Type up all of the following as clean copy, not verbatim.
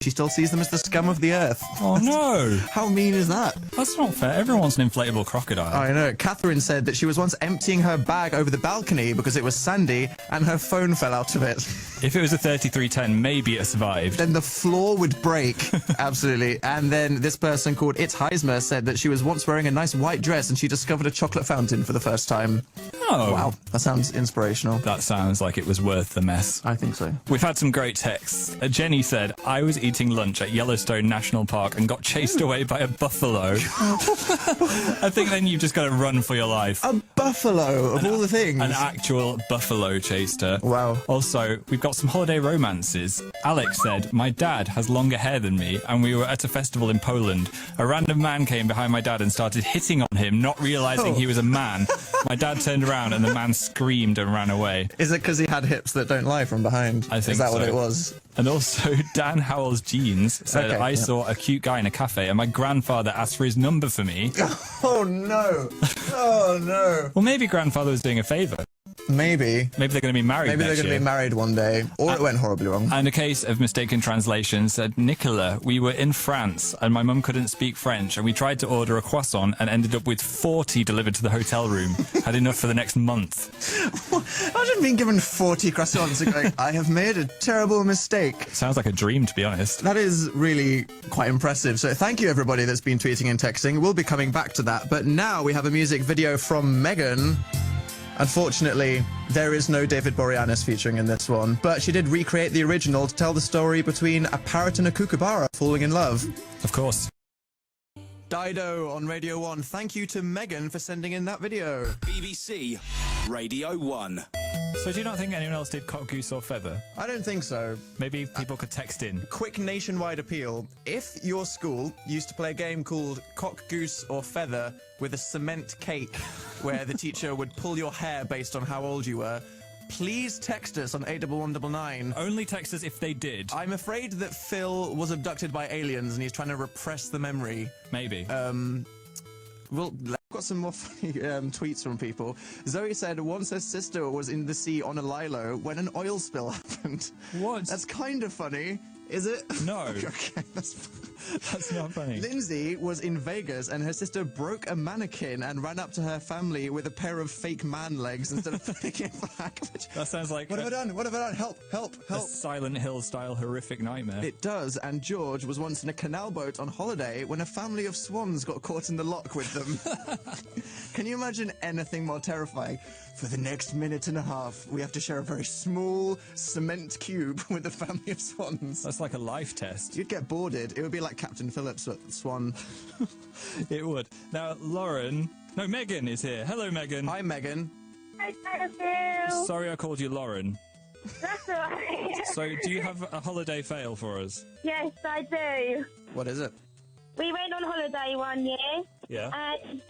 she still sees them as the scum of the earth. Oh no! How mean is that? That's not fair. Everyone's an inflatable crocodile. I know. Catherine said that she was once emptying her bag over the balcony because it was sandy and her phone fell out of it. If it was a 3310, maybe it survived. Then the floor would break. Absolutely. And then this person called It's Heismer said that she was once wearing a nice white dress and she discovered a chocolate fountain for the first time. Oh. Wow. That sounds inspirational. That sounds like it was worth the mess. I think so. We've had some great texts. Jenny said, I was eating lunch at Yellowstone National Park and got chased away by a buffalo. I think then you've just got to run for your life. A buffalo, of all the things. An actual buffalo chased her. Wow. Also, we've got some holiday romances. Alex said, my dad has longer hair than me, and we were at a festival in Poland. A random man came behind my dad and started hitting on him, not realising he was a man. My dad turned around and the man screamed and ran away. Is it because he had hips that don't lie from behind? I think Is that so. what it was? And also, Dan Howell's Jeans said, I saw a cute guy in a cafe and my grandfather asked for his number for me. Oh, no. Oh, no. Well, maybe grandfather was doing a favour. Maybe. Maybe they're going to be married Maybe they're next going to year. be married one day. Or it went horribly wrong. And a case of mistaken translation said, Nicola, we were in France and my mum couldn't speak French and we tried to order a croissant and ended up with 40 delivered to the hotel room. Had enough for the next month. Imagine being given 40 croissants and going, I have made a terrible mistake. Sounds like a dream, to be honest. That is really quite impressive. So thank you, everybody that's been tweeting and texting. We'll be coming back to that. But now we have a music video from Megan. Unfortunately, there is no David Boreanaz featuring in this one, but she did recreate the original to tell the story between a parrot and a kookaburra falling in love. Of course. Dido on Radio 1. Thank you to Megan for sending in that video. BBC Radio 1. So do you not think anyone else did cock, goose or feather? I don't think so. Maybe people could text in. Quick nationwide appeal. If your school used to play a game called Cock, Goose or Feather with a cement cake where the teacher would pull your hair based on how old you were, please text us on 81199. Only text us if they did. I'm afraid that Phil was abducted by aliens and he's trying to repress the memory. Maybe. Well, I've got some more funny tweets from people. Zoe said once her sister was in the sea on a lilo when an oil spill happened. What? That's kind of funny. Is it? No. Okay, That's not funny. Lindsay was in Vegas and her sister broke a mannequin and ran up to her family with a pair of fake man legs instead of picking it back. That sounds like What have I done? What have I done? Help, help, a help. Silent Hill style horrific nightmare. It does, and George was once in a canal boat on holiday when a family of swans got caught in the lock with them. Can you imagine anything more terrifying? For the next minute and a half, we have to share a very small cement cube with a family of swans. That's like a life test. You'd get boarded. It would be like Captain Phillips at Swan. It would. Now, Megan is here. Hello, Megan. Hi, Megan. Hi, Phil. Sorry I called you Lauren. That's alright. So, do you have a holiday fail for us? Yes, I do. What is it? We went on holiday one year, Yeah. and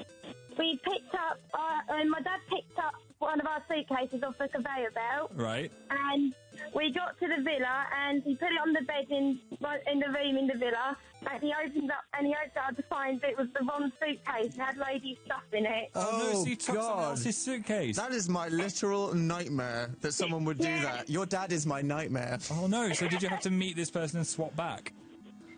we picked up, my dad picked up one of our suitcases off the conveyor belt, Right. and we got to the villa, and he put it on the bed in the room in the villa, and he opened up to find that it was the wrong suitcase. It had lady stuff in it. Oh, no, Oh, so you took someone God. else's suitcase. That is my literal nightmare that someone would do that. Your dad is my nightmare. Oh, no, so did you have to meet this person and swap back?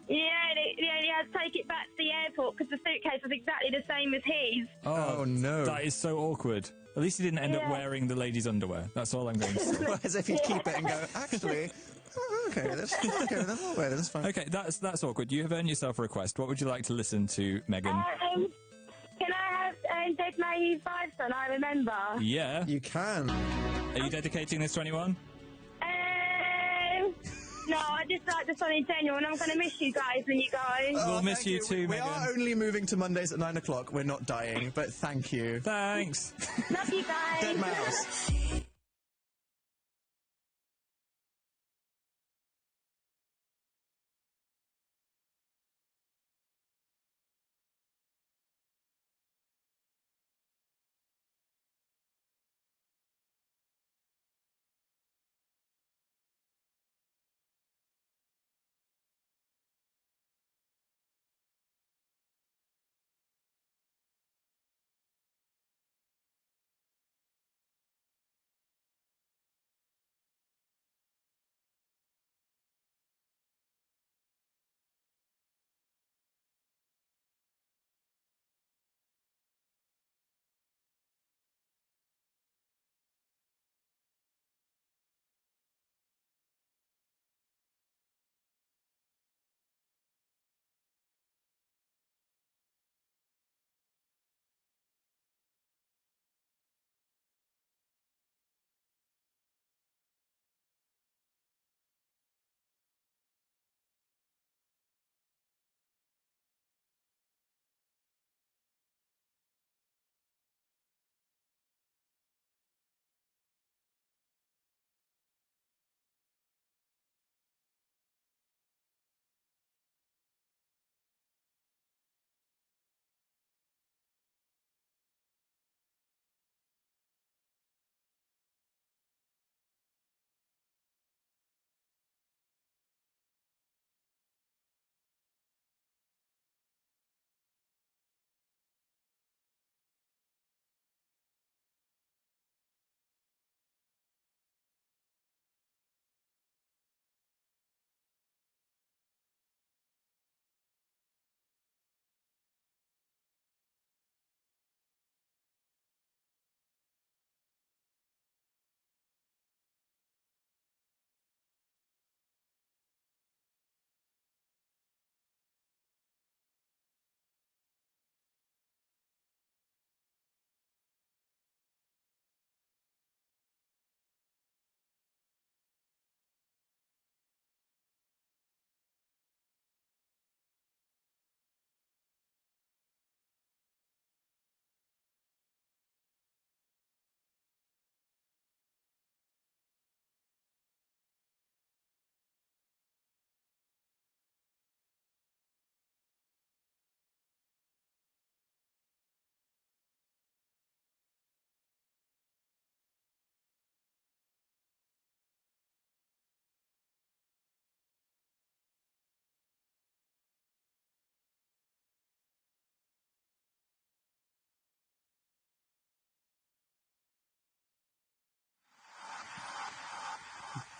Yeah, he had to take it back to the airport because the suitcase was exactly the same as his. Oh, no. That is so awkward. At least he didn't end up Yeah. wearing the lady's underwear. That's all I'm going to say. As if he'd keep it and go, actually, okay, I'll wear this, fine. Okay, that's awkward. You have earned yourself a request. What would you like to listen to, Megan? Can I have Dead May 5 Son, I Remember? Yeah. You can. Are you dedicating this to anyone? No, I just like the song in general, and I'm going to miss you guys when you go. We'll miss Thank you too, We Megan. are only moving to Mondays at 9 o'clock. We're not dying, but thank you. Thanks. Love you guys. Dead mouse.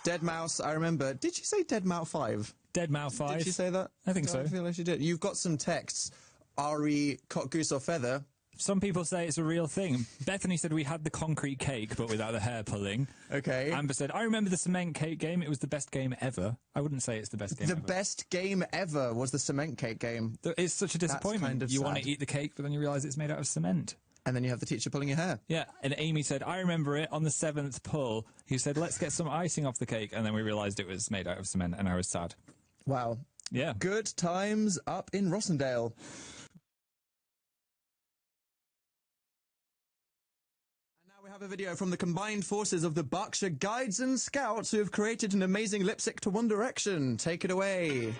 Dead Mouse, I remember. Did you say Dead Mouse 5? Dead Mouse 5. Did she say that? I think so. I feel like she did. You've got some texts. Ari, cock, goose or feather. Some people say it's a real thing. Bethany said we had the concrete cake, but without the hair pulling. Okay. Amber said, I remember the cement cake game. It was the best game ever. I wouldn't say it's the best game The ever. best game ever was the cement cake game. It's such a disappointment. kind of you want sad. to eat the cake, but then you realise it's made out of cement. And then you have the teacher pulling your hair. Yeah, and Amy said, I remember it on the 7th pull. He said, let's get some icing off the cake. And then we realised it was made out of cement, and I was sad. Wow. Yeah. Good times up in Rossendale. And now we have a video from the combined forces of the Berkshire Guides and Scouts who have created an amazing lip sync to One Direction. Take it away.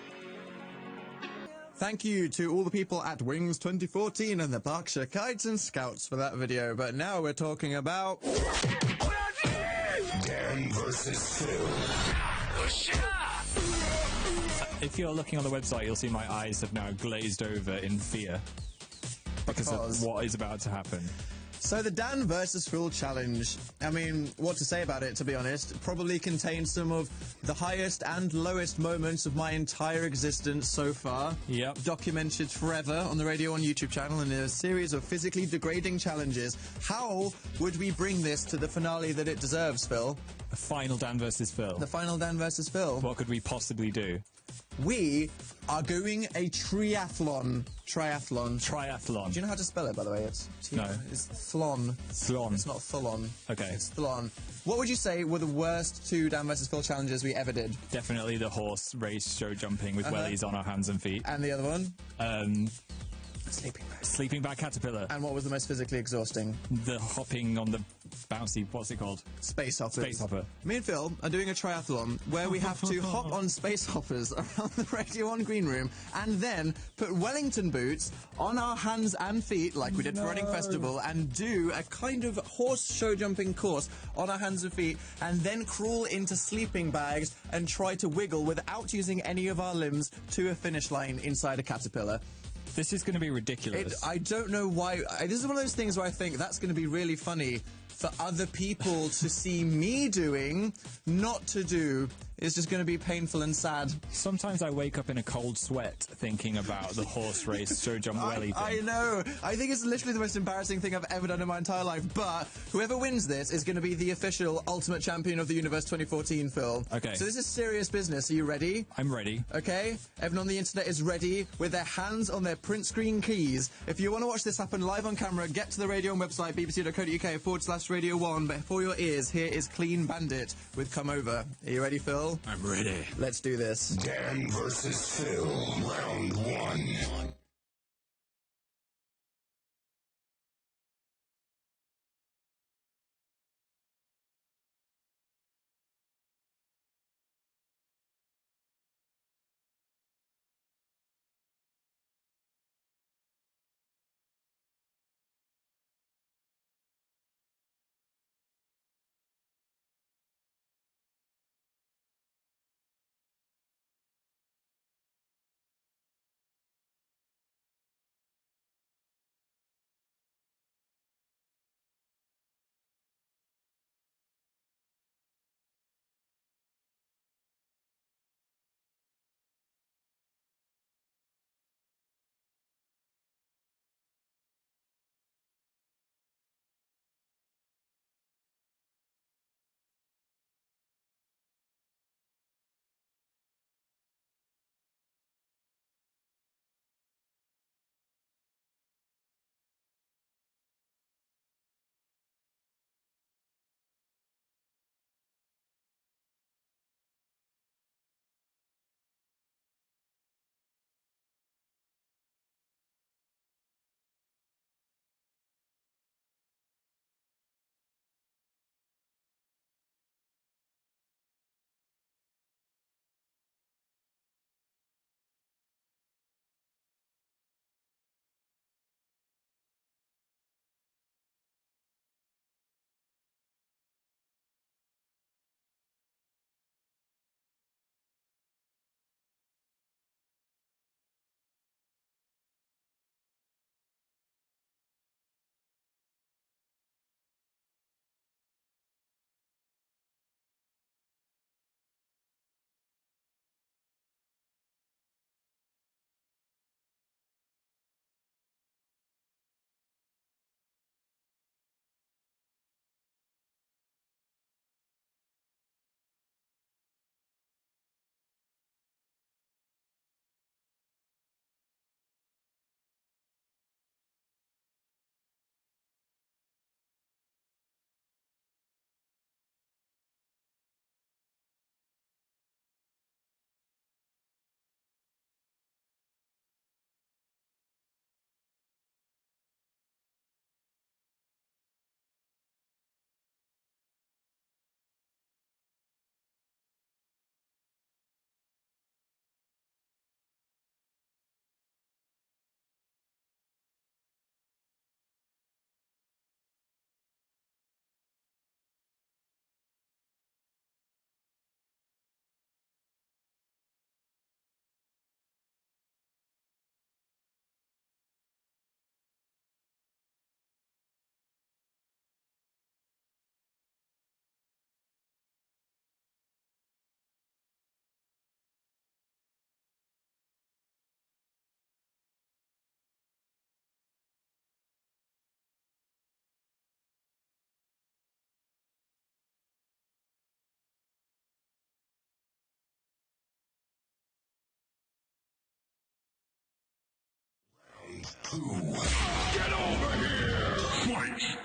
Thank you to all the people at Wings 2014 and the Berkshire Guides and Scouts for that video. But now we're talking about... Dan versus Phil. If you're looking on the website, you'll see my eyes have now glazed over in fear because of what is about to happen. So the Dan versus Phil challenge, I mean, what to say about it, to be honest, probably contains some of the highest and lowest moments of my entire existence so far. Yep. Documented forever on the Radio 1 YouTube channel in a series of physically degrading challenges. How would we bring this to the finale that it deserves, Phil? The final Dan versus Phil. The final Dan versus Phil. What could we possibly do? We are doing a triathlon. Triathlon. Do you know how to spell it, by the way? No. It's thlon. Thlon. It's not full-on. Okay. It's thlon. What would you say were the worst two Dan vs. Phil challenges we ever did? Definitely the horse race show jumping with wellies on our hands and feet. And the other one? Sleeping bag caterpillar. And what was the most physically exhausting? The hopping on the bouncy, what's it called? Space hoppers. Space hopper. Me and Phil are doing a triathlon where we have to hop on space hoppers around the Radio 1 green room and then put Wellington boots on our hands and feet like we did for Reading Festival and do a kind of horse show jumping course on our hands and feet and then crawl into sleeping bags and try to wiggle without using any of our limbs to a finish line inside a caterpillar. This is going to be ridiculous. I don't know why. This is one of those things where I think that's going to be really funny for other people to see me doing, not to do. It's just going to be painful and sad. Sometimes I wake up in a cold sweat thinking about the horse race show jump welly thing. I know. I think it's literally the most embarrassing thing I've ever done in my entire life. But whoever wins this is going to be the official Ultimate Champion of the Universe 2014 film. Okay. So this is serious business. Are you ready? I'm ready. Okay, everyone on the internet is ready with their hands on their print screen keys. If you want to watch this happen live on camera, get to the Radio 1 website, bbc.co.uk/Radio 1. But for your ears, here is Clean Bandit with Come Over. Are you ready, Phil? I'm ready. Let's do this. Dan versus Phil. Round one. 2. Get over here! Fight!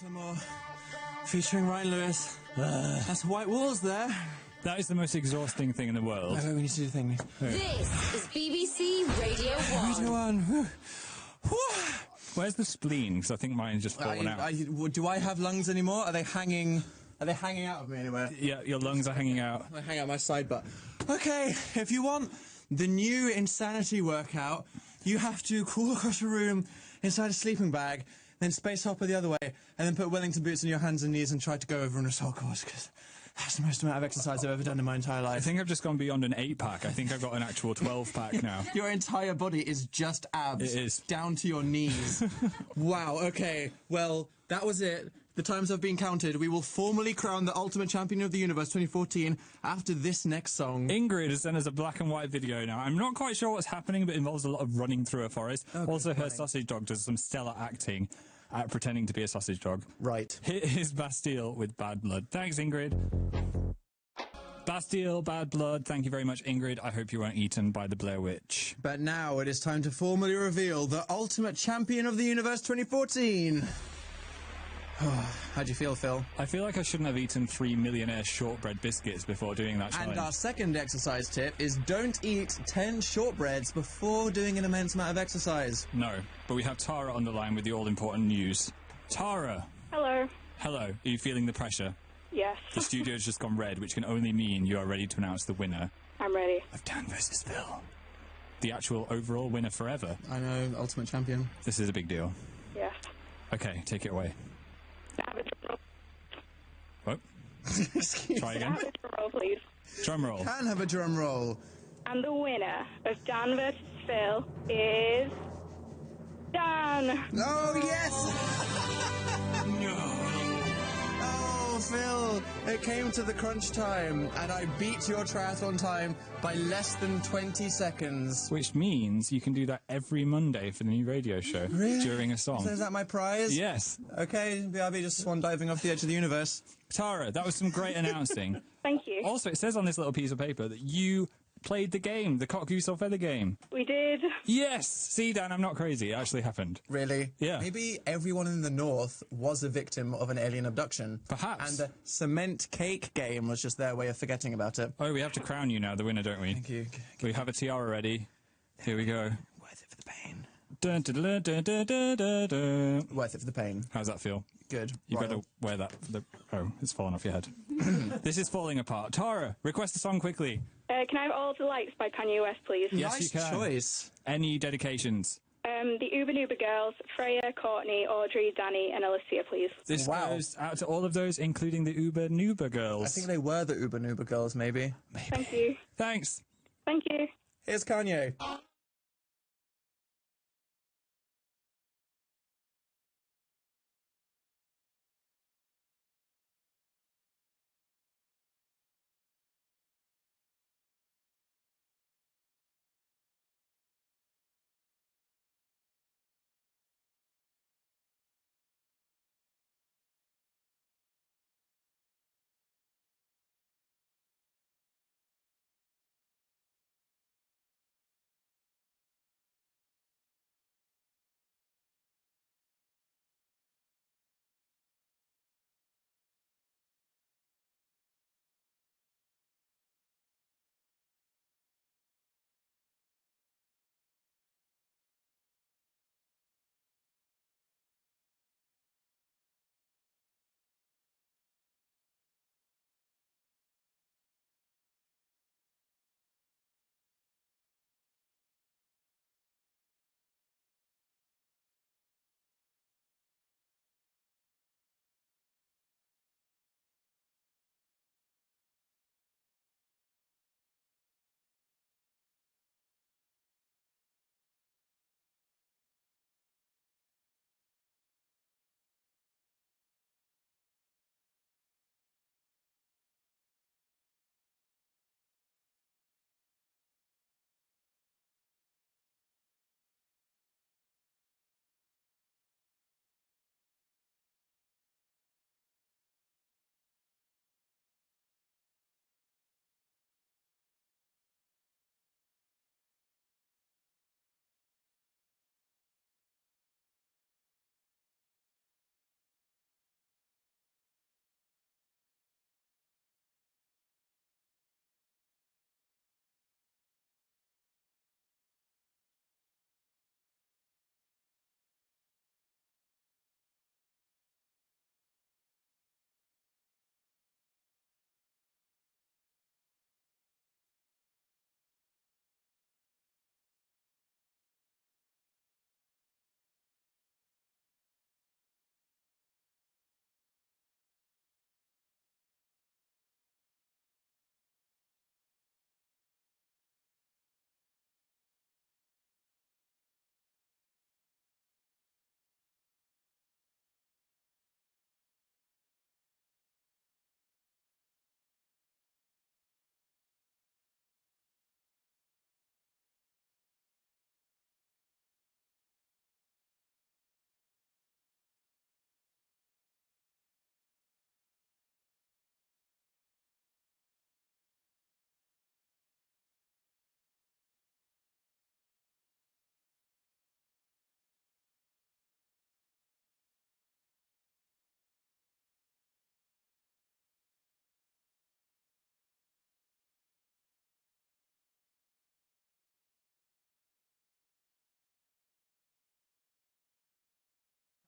Macklemore featuring Ryan Lewis. That's white walls there. That is the most exhausting thing in the world. We need to do the thing. This is BBC Radio 1. Radio 1. Where's the spleen? Because I think mine's just fallen out. Do I have lungs anymore? Are they hanging out of me anywhere? Yeah, your lungs are hanging out. I hang out my side butt. Okay, if you want the new insanity workout, you have to crawl across a room inside a sleeping bag, then space hopper the other way, and then put Wellington boots on your hands and knees and try to go over an assault course, because that's the most amount of exercise I've ever done in my entire life. I think I've just gone beyond an 8-pack. I think I've got an actual 12-pack now. Your entire body is just abs. It is. Down to your knees. Wow, okay. Well, that was it. The times have been counted. We will formally crown the Ultimate Champion of the Universe 2014 after this next song. Ingrid has sent us a black and white video now. I'm not quite sure what's happening, but it involves a lot of running through a forest. Also, her sausage dog does some stellar acting at pretending to be a sausage dog. Right. Here is Bastille with Bad Blood. Thanks, Ingrid. Bastille, Bad Blood. Thank you very much, Ingrid. I hope you weren't eaten by the Blair Witch. But now it is time to formally reveal the Ultimate Champion of the Universe 2014. How do you feel, Phil? I feel like I shouldn't have eaten 3 millionaire shortbread biscuits before doing that challenge. And our second exercise tip is don't eat 10 shortbreads before doing an immense amount of exercise. No, but we have Tara on the line with the all-important news. Tara! Hello. Hello. Are you feeling the pressure? Yes. The studio's just gone red, which can only mean you are ready to announce the winner. I'm ready. of Dan versus Phil. The actual overall winner forever. I know, ultimate champion. This is a big deal. Yes. Okay, take it away. Have a drum roll. What? Excuse Try me. again. Have a drum roll, please. Drum roll. Can have a drum roll. And the winner of Dan versus Phil is Dan. Oh, yes! Oh, Phil, it came to the crunch time, and I beat your triathlon time by less than 20 seconds. Which means you can do that every Monday for the new radio show during a song. So is that my prize? Yes. Okay, BRB just swan diving off the edge of the universe. Tara, that was some great announcing. Thank you. Also, it says on this little piece of paper that you played the game, the cock, goose or feather game. We did. Yes! See, Dan, I'm not crazy. It actually happened. Really? Yeah. Maybe everyone in the North was a victim of an alien abduction. Perhaps. And the cement cake game was just their way of forgetting about it. Oh, we have to crown you now, the winner, don't we? Thank you. We have a tiara ready. Here we go. Worth it for the pain. Dun, dun, dun, dun, dun, dun, dun, dun. Worth it for the pain. How's that feel? Good. You Royal. better wear that for the... Oh, it's fallen off your head. This is falling apart. Tara, request a song quickly. Can I have All of the Lights by Kanye West, please? Yes, Nice you can. choice. Any dedications? The Uber Nuber girls, Freya, Courtney, Audrey, Danny, and Alicia, please. This Wow. goes out to all of those, including the Uber Nuber girls. I think they were the Uber Nuber girls, maybe. Thank you. Thanks. Thank you. Here's Kanye.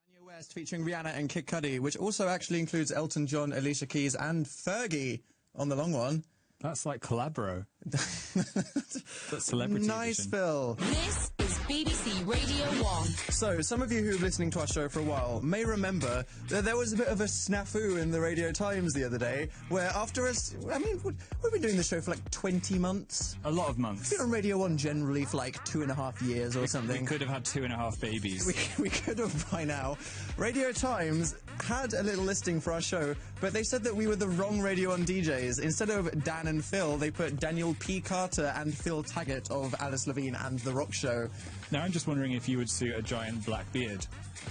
Kanye West featuring Rihanna and Kid Cudi, which also actually includes Elton John, Alicia Keys, and Fergie on the long one. That's like Collabro. That's celebrity Nice, edition. Phil. This is BBC Radio 1. So, some of you who have been listening to our show for a while may remember that there was a bit of a snafu in the Radio Times the other day, where after us, I mean, we've been doing the show for like 20 months. A lot of months. We've been on Radio 1 generally for like 2.5 years or something. We could have had 2.5 babies. We could have by now. Radio Times had a little listing for our show, but they said that we were the wrong Radio 1 DJs. Instead of Dan and Phil, they put Daniel P. Carter and Phil Taggart of Alice Levine and The Rock Show. Now I'm just wondering if you would suit a giant black beard.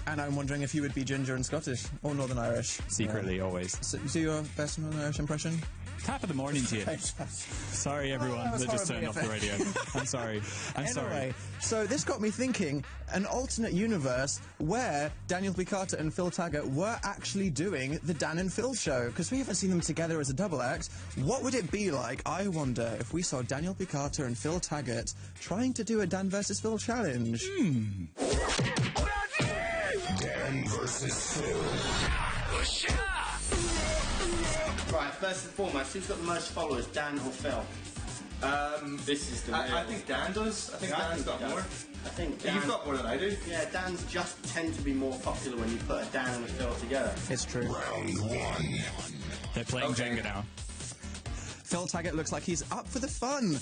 And I'm wondering if you would be ginger and Scottish, or Northern Irish. Secretly, always. So, do your best Northern Irish impression? Top of the morning to you. Sorry, everyone, that was that just turned off horribly the radio. I'm sorry. I'm sorry. Anyway, so this got me thinking, an alternate universe where Daniel P. Carter and Phil Taggart were actually doing the Dan and Phil show, because we haven't seen them together as a double act. What would it be like, I wonder, if we saw Daniel P. Carter and Phil Taggart trying to do a Dan versus Phil challenge? Dan versus Phil. Right, first and foremost, who's got the most followers, Dan or Phil? This is the I think Dan does. I think Dan's got more. I think Dan, You've got more than I do. Yeah, Dan's just tend to be more popular when you put a Dan and a Phil together. It's true. Round one. They're playing Jenga now. Phil Taggart looks like he's up for the fun.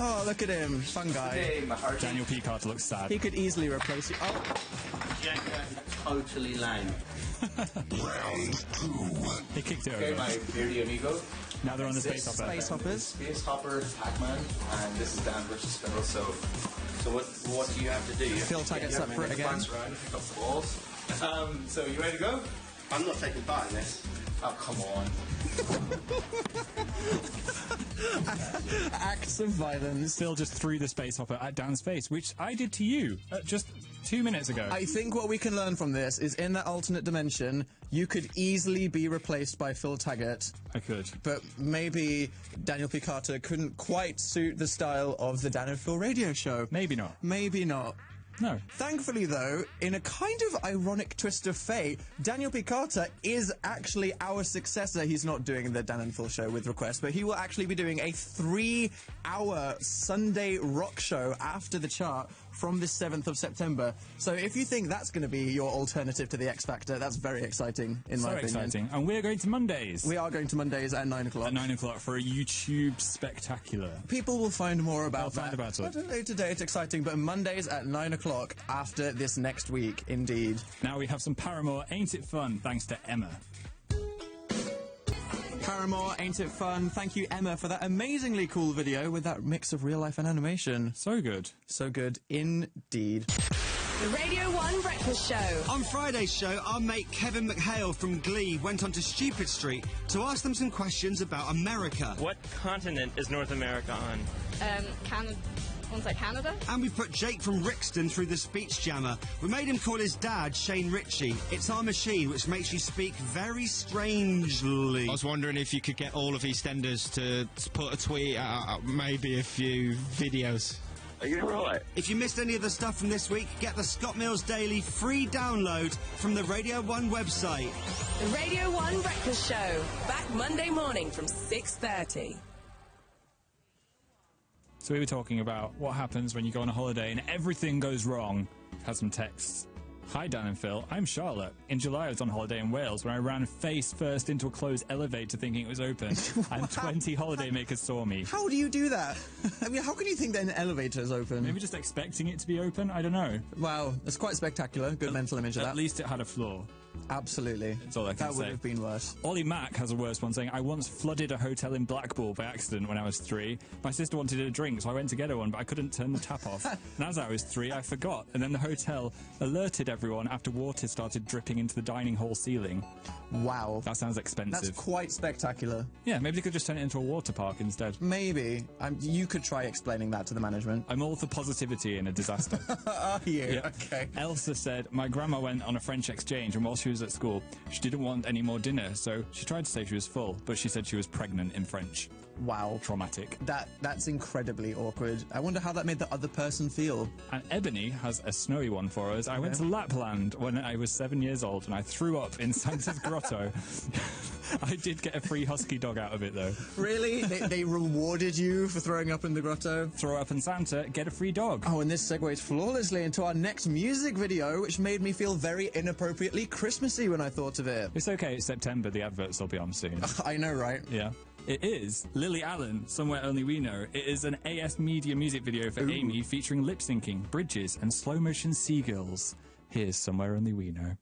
Oh, look at him. Fun guy. Hey, my heart. Daniel P. Carter looks sad. He could easily replace you. Oh, Jenga is totally lame. Round two. He kicked it Okay, over. my beardy amigo. Now they're on the space hopper. Space Hoppers. Space Hopper, Pac-Man, and this is Dan versus Phil. So what do you have to do? Phil Taggart's up for it again. bounce around and pick up the balls. So you ready to go? I'm not taking part in this. Oh, come on. Acts of violence. Phil just threw the space hopper at Dan's face, which I did to you just 2 minutes ago. I think what we can learn from this is in that alternate dimension, you could easily be replaced by Phil Taggart, I could. but maybe Daniel P. Carter couldn't quite suit the style of the Dan and Phil radio show. Maybe not. Maybe not. No. Thankfully, though, in a kind of ironic twist of fate, Daniel P. Carter is actually our successor. He's not doing the Dan and Phil show with request, but he will actually be doing a 3-hour Sunday rock show after the chart from the 7th of September. So if you think that's going to be your alternative to the X Factor, that's very exciting, in my So opinion. exciting. And we're going to Mondays. We are going to Mondays at 9 o'clock. At 9 o'clock for a YouTube spectacular. People will find more about They'll that. find about it. At a later date, it's exciting, but Mondays at 9 o'clock after this next week, indeed. Now we have some Paramore, Ain't It Fun, thanks to Emma. Paramore, Ain't It Fun? Thank you, Emma, for that amazingly cool video with that mix of real life and animation. So good. So good, indeed. The Radio 1 Breakfast Show. On Friday's show, our mate Kevin McHale from Glee went onto Stupid Street to ask them some questions about America. What continent is North America on? Canada. One's like Canada. And we put Jake from Rixton through the speech jammer. We made him call his dad Shane Ritchie. It's our machine which makes you speak very strangely. I was wondering if you could get all of EastEnders to put a tweet out, maybe a few videos. Are you right? If you missed any of the stuff from this week, get the Scott Mills Daily free download from the Radio 1 website. The Radio 1 Breakfast Show. Back Monday morning from 6:30. So we were talking about what happens when you go on a holiday and everything goes wrong. Had some texts. Hi, Dan and Phil. I'm Charlotte. In July, I was on holiday in Wales when I ran face first into a closed elevator thinking it was open, and 20 holidaymakers saw me. How do you do that? I mean, how can you think that an elevator is open? Maybe just expecting it to be open? I don't know. Wow, that's quite spectacular. Good mental image of that. At least it had a floor. Absolutely. That's all I can That say. would have been worse. Ollie Mack has a worse one, saying, I once flooded a hotel in Blackpool by accident when I was 3. My sister wanted a drink, so I went to get her one, but I couldn't turn the tap off. And as I was 3, I forgot. And then the hotel alerted everyone after water started dripping into the dining hall ceiling. Wow. That sounds expensive. That's quite spectacular. Yeah, maybe they could just turn it into a water park instead. Maybe. You could try explaining that to the management. I'm all for positivity in a disaster. Are you? Yeah. Okay. Elsa said, my grandma went on a French exchange, and while she was at school, she didn't want any more dinner, so she tried to say she was full, but she said she was pregnant in French. Wow. Traumatic. That's incredibly awkward. I wonder how that made the other person feel. And Ebony has a snowy one for us. I went to Lapland when I was 7 years old and I threw up in Santa's grotto. I did get a free husky dog out of it, though. Really? They rewarded you for throwing up in the grotto? Throw up in Santa, get a free dog. Oh, and this segues flawlessly into our next music video, which made me feel very inappropriately Christmassy when I thought of it. It's okay, it's September, the adverts will be on soon. I know, right? Yeah. It is Lily Allen, Somewhere Only We Know. It is an AS Media music video for Amy featuring lip syncing, bridges, and slow motion seagulls. Here's Somewhere Only We Know.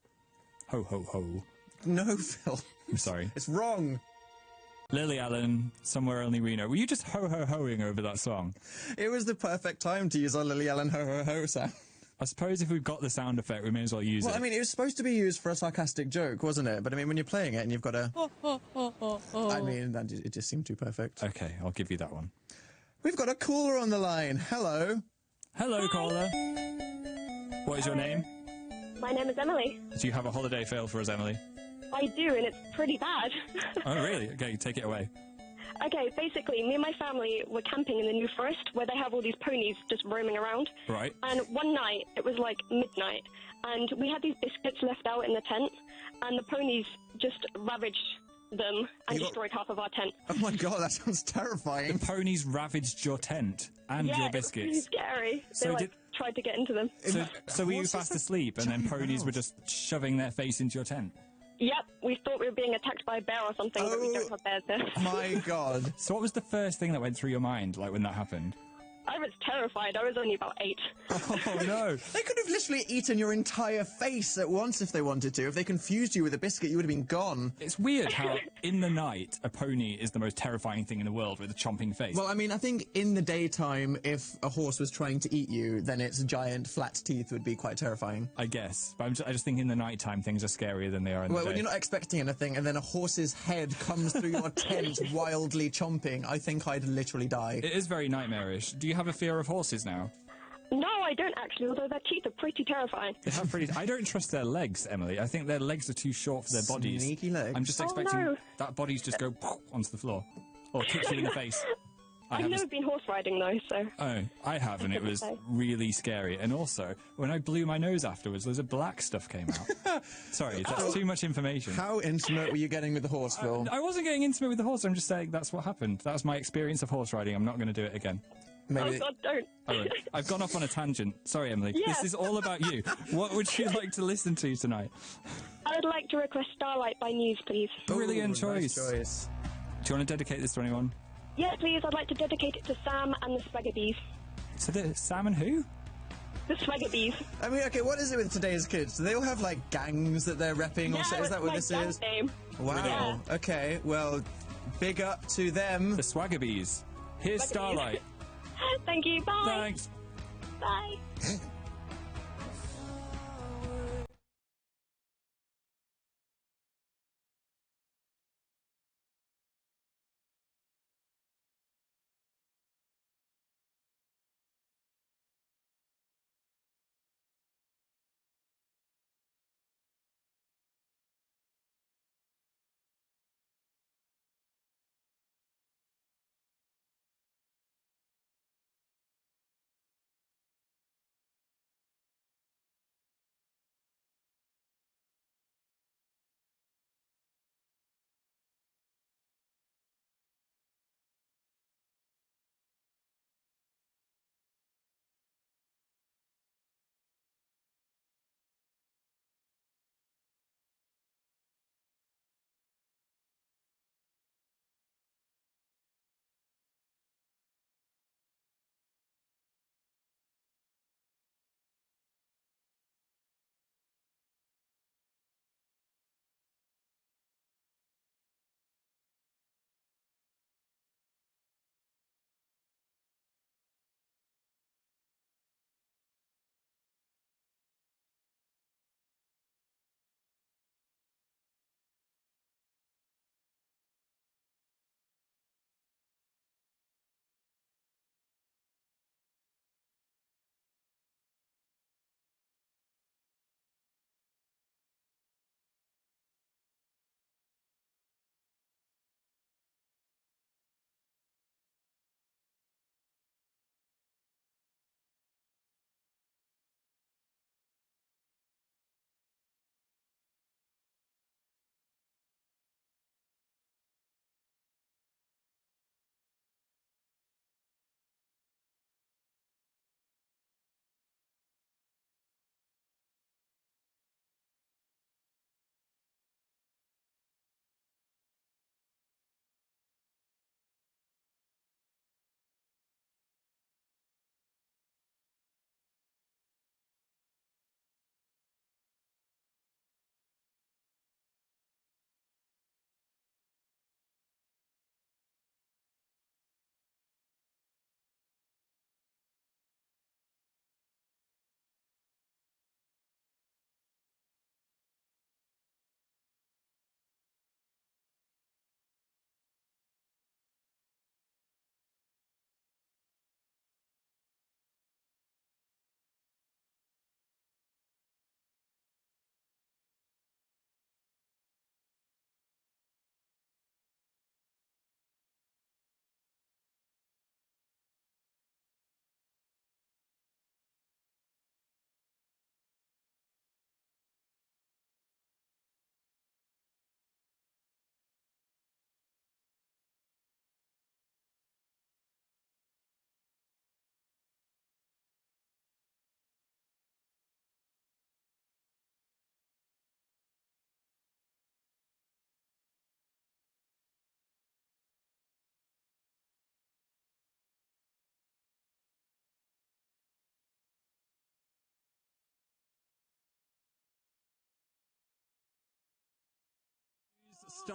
Ho, ho, ho. No, Phil. I'm sorry. It's wrong. Lily Allen, Somewhere Only We Know. Were you just ho-ho-hoing over that song? It was the perfect time to use our Lily Allen ho-ho-ho sound. I suppose if we've got the sound effect, we may as well use it. Well, I mean, it was supposed to be used for a sarcastic joke, wasn't it? But I mean, when you're playing it and you've got a... I mean, it just seemed too perfect. Okay, I'll give you that one. We've got a caller on the line. Hello. Hello, caller. What is your name? My name is Emily. Do you have a holiday fail for us, Emily? I do, and it's pretty bad. Oh, really? Okay, take it away. Okay, basically, me and my family were camping in the New Forest, where they have all these ponies just roaming around. Right. And one night, it was like midnight, and we had these biscuits left out in the tent, and the ponies just ravaged them and destroyed half of our tent. Oh my god, that sounds terrifying. The ponies ravaged your tent and your biscuits. Yeah, it was really scary. They tried to get into them. So were you fast asleep, and then ponies were just shoving their face into your tent? Yep, we thought we were being attacked by a bear or something, but we don't have bears here. My god. So what was the first thing that went through your mind, like, when that happened? I was terrified. I was only about 8. Oh, no. They could have literally eaten your entire face at once if they wanted to. If they confused you with a biscuit, you would have been gone. It's weird how, in the night, a pony is the most terrifying thing in the world with a chomping face. Well, I mean, I think in the daytime, if a horse was trying to eat you, then its giant flat teeth would be quite terrifying. I guess. But I just think in the nighttime, things are scarier than they are in the day. Well, when you're not expecting anything, and then a horse's head comes through your tent wildly chomping, I think I'd literally die. It is very nightmarish. Do you have a fear of horses now? No, I don't actually, although their teeth are pretty terrifying. They have pretty... I don't trust their legs, Emily. I think their legs are too short for their bodies. Sneaky legs. I'm just expecting that bodies just go onto the floor. Or kick you in the face. I've never been horse riding, though, so... Oh, I have, and it was really scary. And also, when I blew my nose afterwards, loads of black stuff came out. Sorry, that's too much information. How intimate were you getting with the horse, Phil? I wasn't getting intimate with the horse. I'm just saying that's what happened. That was my experience of horse riding. I'm not going to do it again. Maybe... Oh, God, don't. All right. I've gone off on a tangent. Sorry, Emily. Yeah. This is all about you. What would you like to listen to tonight? I would like to request Starlight by News, please. Brilliant choice. Nice choice. Do you want to dedicate this to anyone? Yeah, please. I'd like to dedicate it to Sam and the Swaggerbees. So the Sam and who? The Swaggerbees. I mean, okay, what is it with today's kids? Do they all have, like, gangs that they're repping? Yeah, or so? Is that what this is? Name. Wow. Yeah. Okay, well, big up to them. The Swaggerbees. Here's Swaggerbees. Starlight. Thank you. Bye. Thanks. Bye.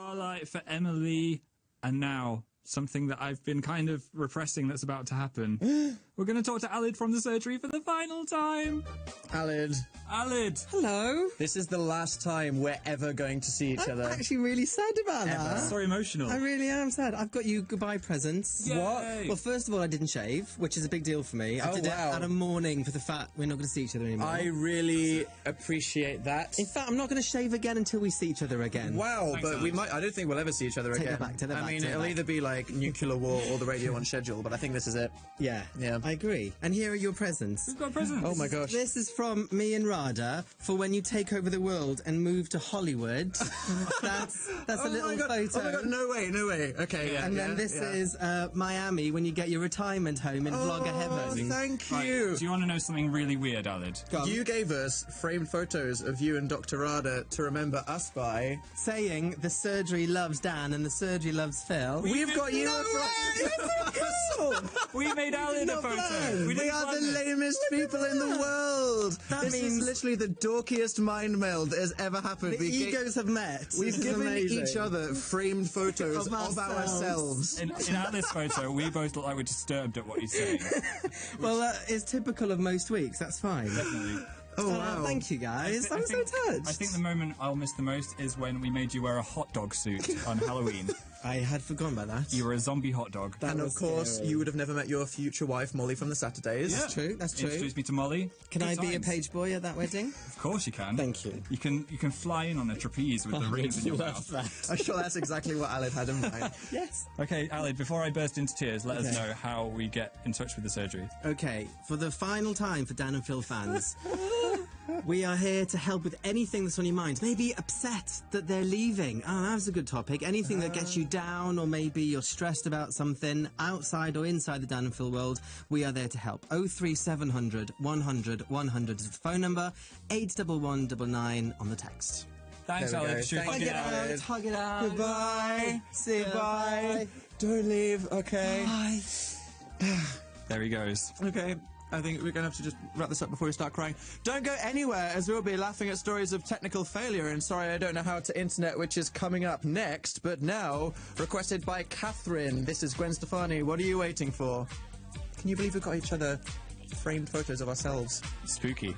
Starlight for Emily. And now, something that I've been kind of repressing that's about to happen. We're going to talk to Alid from the surgery for the final time. Alid. Alid. Hello. This is the last time we're ever going to see each other. I'm actually really sad about that. So emotional. I really am sad. I've got you goodbye presents. Yay. What? Well, first of all, I didn't shave, which is a big deal for me. I did it out of mourning for the fact we're not going to see each other anymore. I really appreciate that. In fact, I'm not going to shave again until we see each other again. Wow, Thanks, but Alid. we might. I don't think we'll ever see each other Take again. that back, take that I back, mean, take that it'll back. either be like nuclear war or the radio on schedule, but I think this is it. Yeah, I agree. And here are your presents. We've got presents. Oh my gosh. This is from me and Rada for when you take over the world and move to Hollywood. that's a little photo. Oh my god, no way. Okay, yeah. And then this is Miami when you get your retirement home in Vlogger Heaven. Thank Right, you. do you want to know something really weird, Alid? Go on. You gave us framed photos of you and Dr. Rada to remember us by. Saying the surgery loves Dan and the surgery loves Phil. We've got you No way! We made Alid a not photo. planned. We didn't are plan the this. lamest people in the world. That this means- is literally the dorkiest mind meld that has ever happened. The egos have met. We've This is given amazing. each other framed photos Of of ourselves. In Alid's photo, we both look like we're disturbed at what he's saying. Well, that is typical of most weeks. That's fine. Definitely. Oh wow! Thank you, guys. I I'm so think- touched. I think the moment I'll miss the most is when we made you wear a hot dog suit on Halloween. I had forgotten about that. You were a zombie hot dog. That And of was course, scary. you would have never met your future wife, Molly, from the Saturdays. That's true. That's true. Introduced me to Molly. Can Good I be a times. page boy at that wedding? Of course you can. Thank you. You can fly in on a trapeze with the rings in your mouth. I'm sure that's exactly what Alid had in mind. Yes. Okay, Alid, before I burst into tears, let us know how we get in touch with the surgery. Okay, for the final time for Dan and Phil fans, we are here to help with anything that's on your mind. Maybe upset that they're leaving. Oh, that was a good topic. Anything that gets you down, or maybe you're stressed about something outside or inside the Dan and Phil world, we are there to help. 03700 100 100 is the phone number, 81199 on the text. Thanks, There we Alid. go. Should we Thank hug you, it out? Alid. Hug it out. Goodbye. See you. Goodbye. Don't leave. Okay. Bye. There he goes. Okay. I think we're going to have to just wrap this up before we start crying. Don't go anywhere, as we'll be laughing at stories of technical failure and Sorry I Don't Know How to Internet, which is coming up next. But now, requested by Catherine. This is Gwen Stefani. What are you waiting for? Can you believe we've got each other framed photos of ourselves? Spooky.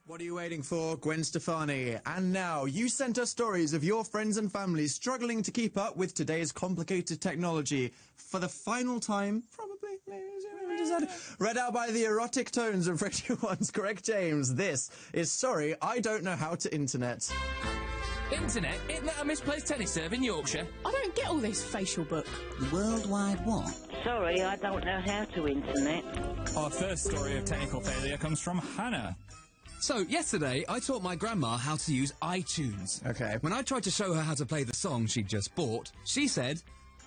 What are you waiting for, Gwen Stefani? And now, you sent us stories of your friends and family struggling to keep up with today's complicated technology. For the final time, probably, read out by the erotic tones of Radio 1's Greg James, this is Sorry, I Don't Know How to Internet. Internet? Isn't that a misplaced tennis serve in Yorkshire? I don't get all this facial book. The World Wide what? Sorry, I don't know how to internet. Our first story of technical failure comes from Hannah. So, yesterday, I taught my grandma how to use iTunes. Okay. When I tried to show her how to play the song she'd just bought, she said,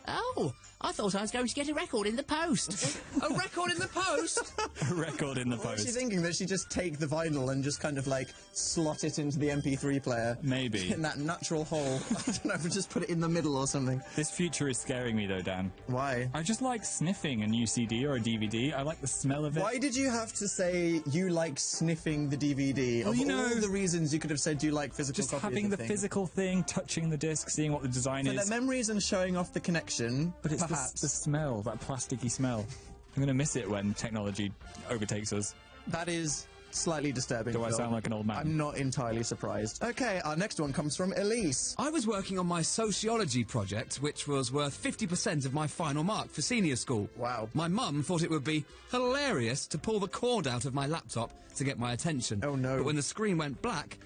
Oh, I thought I was going to get a record in the post. A record in the post? A record in the What was post. she thinking? That she'd just take the vinyl and just kind of, like, slot it into the MP3 player? Maybe. In that natural hole. I don't know, just put it in the middle or something. This future is scaring me, though, Dan. Why? I just like sniffing a new CD or a DVD. I like the smell of it. Why did you have to say you like sniffing the DVD? Well, of you know, all the reasons you could have said you like physical just copies having of the thing. physical thing, touching the disc, seeing what the design For is. their memories and showing off the connection, But it's perhaps. the smell, that plasticky smell. I'm going to miss it when technology overtakes us. That is slightly disturbing. Do I Phil. sound like an old man? I'm not entirely surprised. Okay, our next one comes from Elise. I was working on my sociology project, which was worth 50% of my final mark for senior school. Wow. My mum thought it would be hilarious to pull the cord out of my laptop to get my attention. Oh, no. But when the screen went black,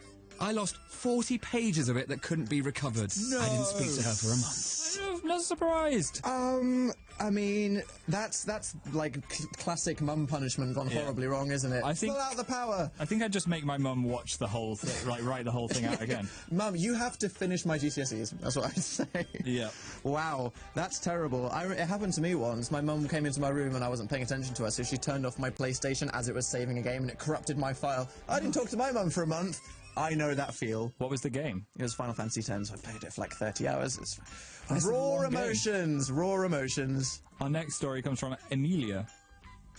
I lost 40 pages of it that couldn't be recovered. No. I didn't speak to her for a month. I'm not surprised. I mean, that's like classic mum punishment gone horribly wrong, isn't it? I think- Pull out the power. I think I'd just make my mum watch the whole thing, like write the whole thing out again. Mum, you have to finish my GCSEs. That's what I'd say. Yeah. Wow, that's terrible. It happened to me once. My mum came into my room and I wasn't paying attention to her, so she turned off my PlayStation as it was saving a game and it corrupted my file. I didn't talk to my mum for a month. I know that feel. What was the game? It was Final Fantasy X, so I played it for like 30 hours. It's That's a raw long game. emotions, raw emotions. Our next story comes from Emilia.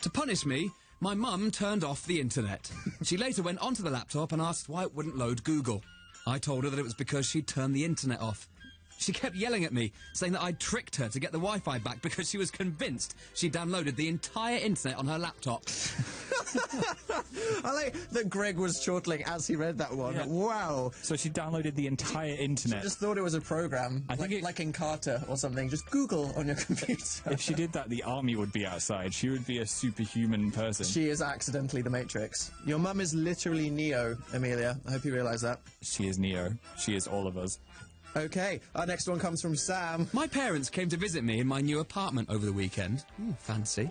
To punish me, my mum turned off the internet. She later went onto the laptop and asked why it wouldn't load Google. I told her that it was because she'd turned the internet off. She kept yelling at me, saying that I'd tricked her to get the Wi-Fi back because she was convinced she downloaded the entire internet on her laptop. I like that Greg was chortling as he read that one. Yeah. Wow. So she downloaded the entire internet. I just thought it was a program, like in Carter or something. Just Google on your computer. If she did that, the army would be outside. She would be a superhuman person. She is accidentally the Matrix. Your mum is literally Neo, Amelia. I hope you realise that. She is Neo. She is all of us. Okay, our next one comes from Sam. My parents came to visit me in my new apartment over the weekend. Fancy.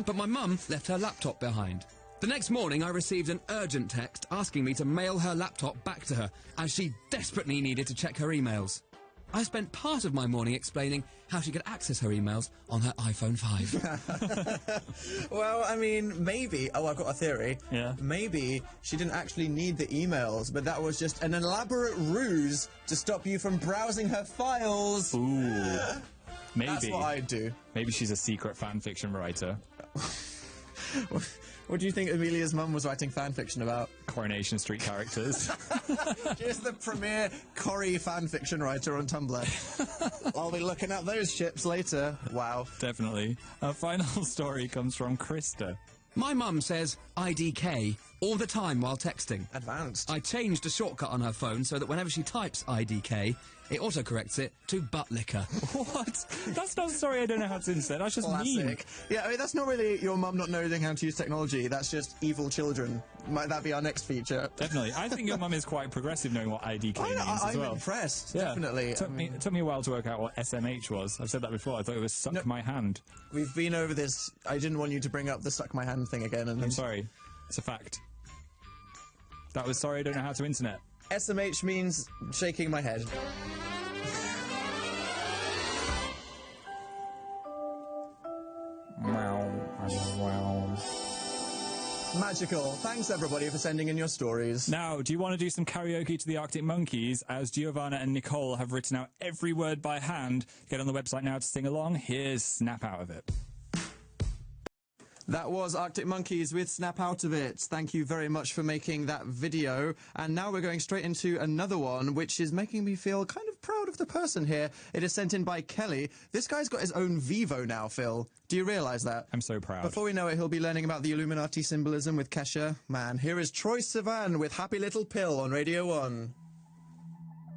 But my mum left her laptop behind. The next morning, I received an urgent text asking me to mail her laptop back to her, as she desperately needed to check her emails. I spent part of my morning explaining how she could access her emails on her iPhone 5. Well, I mean, maybe... Oh, I've got a theory. Yeah. Maybe she didn't actually need the emails, but that was just an elaborate ruse to stop you from browsing her files. Ooh. Maybe. That's what I'd do. Maybe she's a secret fan fiction writer. What do you think Amelia's mum was writing fan fiction about? Coronation Street characters. She's the premier Corrie fan fiction writer on Tumblr. I'll be looking at those ships later. Wow. Definitely. Our final story comes from Krista. My mum says IDK all the time while texting. Advanced. I changed a shortcut on her phone so that whenever she types IDK, it autocorrects it to butt licker. What? That's not sorry I don't know how to instead. That's just mean. Classic. Yeah, I mean, that's not really your mum not knowing how to use technology. That's just evil children. Might that be our next feature? Definitely. I think your mum is quite progressive knowing what IDK means as well. I'm impressed, Yeah. definitely. It took me a while to work out what SMH was. I've said that before. I thought it was suck my hand. We've been over this. I didn't want you to bring up the suck my hand thing again. And I'm sorry. It's a fact. That was sorry I don't know how to internet. SMH means shaking my head. Magical. Thanks, everybody, for sending in your stories. Now, do you want to do some karaoke to the Arctic Monkeys? As Giovanna and Nicole have written out every word by hand. Get on the website now to sing along. Here's Snap Out of It. That was Arctic Monkeys with Snap Out of It. Thank you very much for making that video. And now we're going straight into another one, which is making me feel kind of proud of the person here. It is sent in by Kelly. This guy's got his own Vivo now, Phil. Do you realise that? I'm so proud. Before we know it, he'll be learning about the Illuminati symbolism with Kesha. Man, here is Troye Sivan with Happy Little Pill on Radio 1.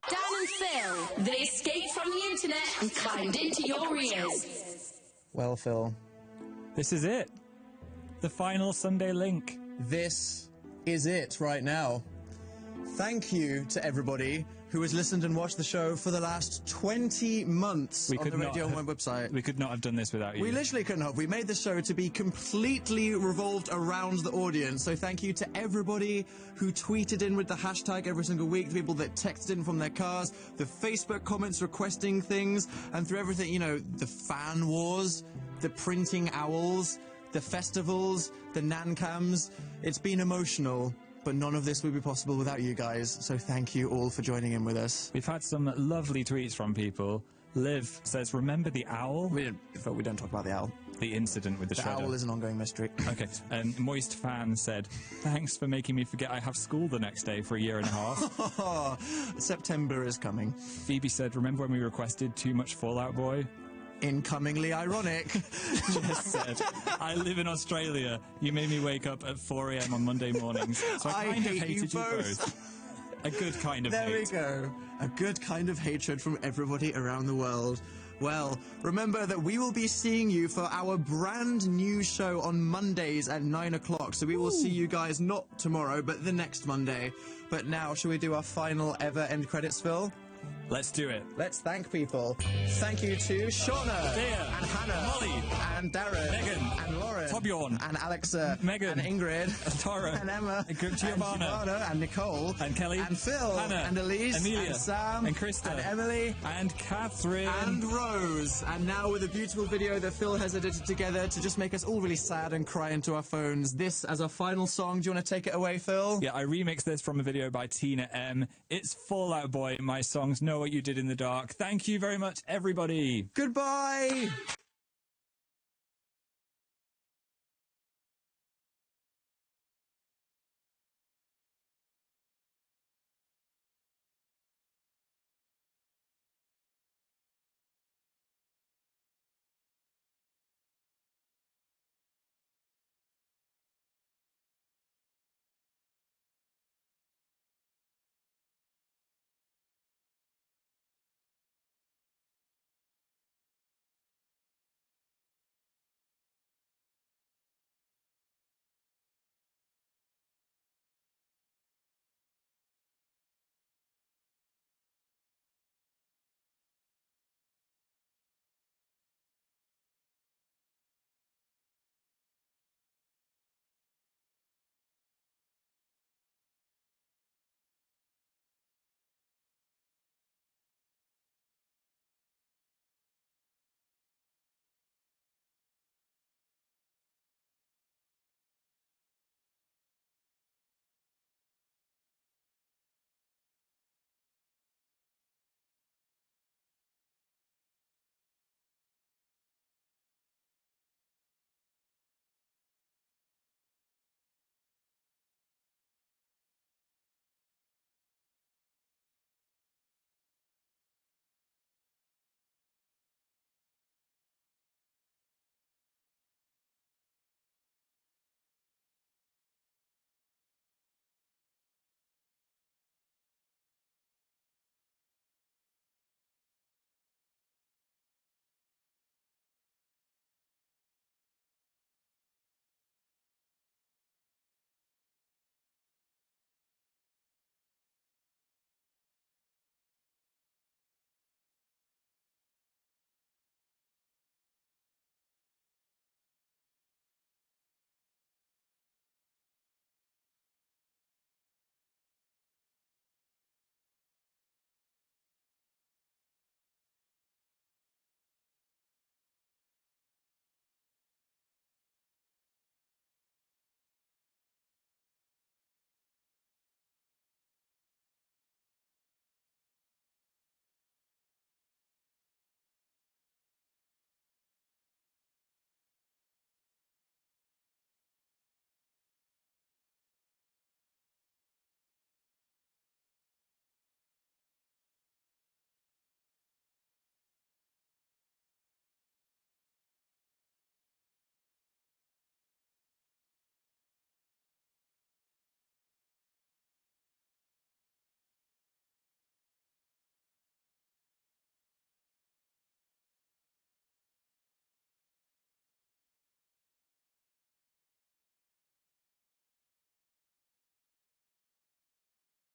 Dan and Phil, they escaped from the internet and climbed into your ears. Well, Phil. This is it. The final Sunday link. This is it right now. Thank you to everybody who has listened and watched the show for the last 20 months on the Radio 1 website. We could not have done this without you. We literally couldn't have. We made the show to be completely revolved around the audience. So thank you to everybody who tweeted in with the hashtag every single week, the people that texted in from their cars, the Facebook comments requesting things, and through everything, you know, the fan wars, the printing owls, the festivals, the nancams. It's been emotional, but none of this would be possible without you guys. So thank you all for joining in with us. We've had some lovely tweets from people. Liv says, remember the owl? We don't talk about the owl. The incident with the shredder. The owl is an ongoing mystery. Okay. Moist Fan said, thanks for making me forget I have school the next day for a year and a half. September is coming. Phoebe said, remember when we requested too much Fallout Boy? Incomingly ironic. Just said, I live in Australia. You made me wake up at 4 a.m. on Monday mornings. So I kind of hated you both. A good kind of hate. There we go. A good kind of hatred from everybody around the world. Well, remember that we will be seeing you for our brand new show on Mondays at 9 o'clock. So we will see you guys not tomorrow, but the next Monday. But now, shall we do our final ever end credits, Phil? Let's do it. Let's thank people. Thank you to Shauna, Dea, and Hannah, Molly, and Darren, Megan, and Lauren, Torbjorn, and Alexa, Megan, and Ingrid, Tara, and Emma, and Giovanna, and Nicole, and Kelly, and Phil, Hannah, and Elise, Amelia, and Sam, and Krista, and Emily, and Catherine, and Rose. And now with a beautiful video that Phil has edited together to just make us all really sad and cry into our phones. This as our final song. Do you want to take it away, Phil? Yeah, I remixed this from a video by Tina M. It's Fallout Boy. My songs Know What You Did in the Dark. Thank you very much, everybody. Goodbye.